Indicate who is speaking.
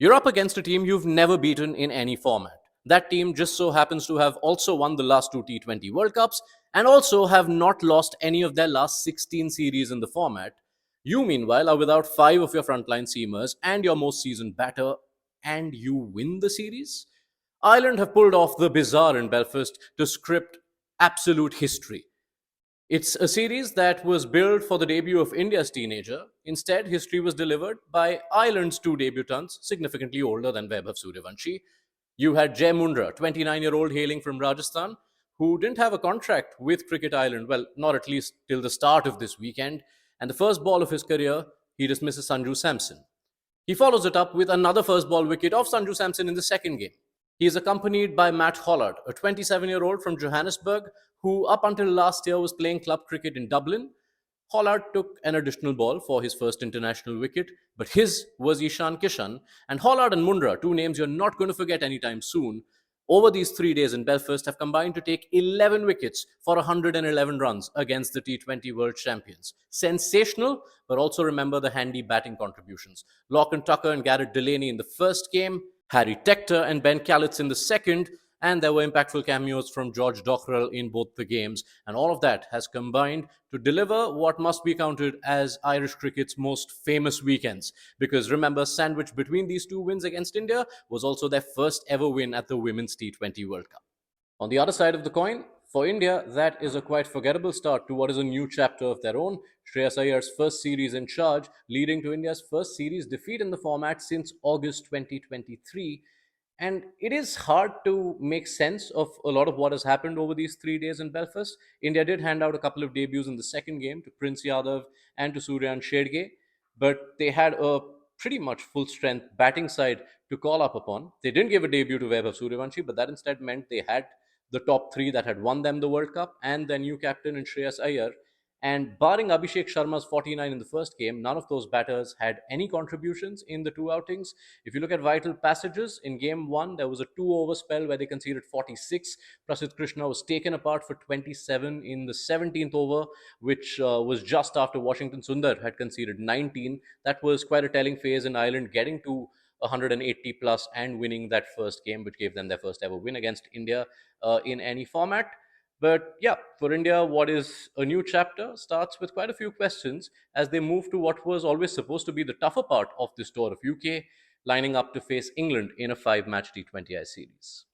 Speaker 1: You're up against a team you've never beaten in any format. That team just so happens to have also won the last two T20 World Cups and also have not lost any of their last 16 series in the format. You, meanwhile, are without five of your frontline seamers and your most seasoned batter, and you win the series? Ireland have pulled off the bizarre in Belfast to script absolute history. It's a series that was built for the debut of India's teenager. Instead, history was delivered by Ireland's two debutants, significantly older than Vaibhav Suryavanshi. You had Jay Mundra, 29-year-old hailing from Rajasthan, who didn't have a contract with Cricket Ireland, well, not at least till the start of this weekend. And the first ball of his career, he dismisses Sanju Samson. He follows it up with another first ball wicket of Sanju Samson in the second game. He is accompanied by Matt Hollard, a 27-year-old from Johannesburg who, up until last year, was playing club cricket in Dublin. Hollard took an additional ball for his first international wicket, but his was Ishan Kishan. And Hollard and Mundra, two names you're not going to forget anytime soon, over these 3 days in Belfast have combined to take 11 wickets for 111 runs against the T20 World Champions. Sensational, but also remember the handy batting contributions. Lachlan Tucker and Garrett Delaney in the first game, Harry Tector and Ben Calitz in the second, and there were impactful cameos from George Dockrell in both the games. And all of that has combined to deliver what must be counted as Irish cricket's most famous weekends. Because remember, sandwiched between these two wins against India was also their first ever win at the Women's T20 World Cup. On the other side of the coin, for India, that is a quite forgettable start to what is a new chapter of their own. Shreyas Iyer's first series in charge, leading to India's first series defeat in the format since August 2023. And it is hard to make sense of a lot of what has happened over these 3 days in Belfast. India did hand out a couple of debuts in the second game to Prince Yadav and to Suryan Shedge, but they had a pretty much full strength batting side to call up upon. They didn't give a debut to Vaibhav Suryavanshi, but that instead meant they had the top three that had won them the World Cup and their new captain in Shreyas Iyer. And barring Abhishek Sharma's 49 in the first game, none of those batters had any contributions in the two outings. If you look at vital passages, in game one, there was a 2 over spell where they conceded 46. Prasidh Krishna was taken apart for 27 in the 17th over, which was just after Washington Sundar had conceded 19. That was quite a telling phase in Ireland getting to 180 plus and winning that first game, which gave them their first ever win against India in any format. But yeah, for India, what is a new chapter starts with quite a few questions as they move to what was always supposed to be the tougher part of this tour of UK, lining up to face England in a 5 match T20I series.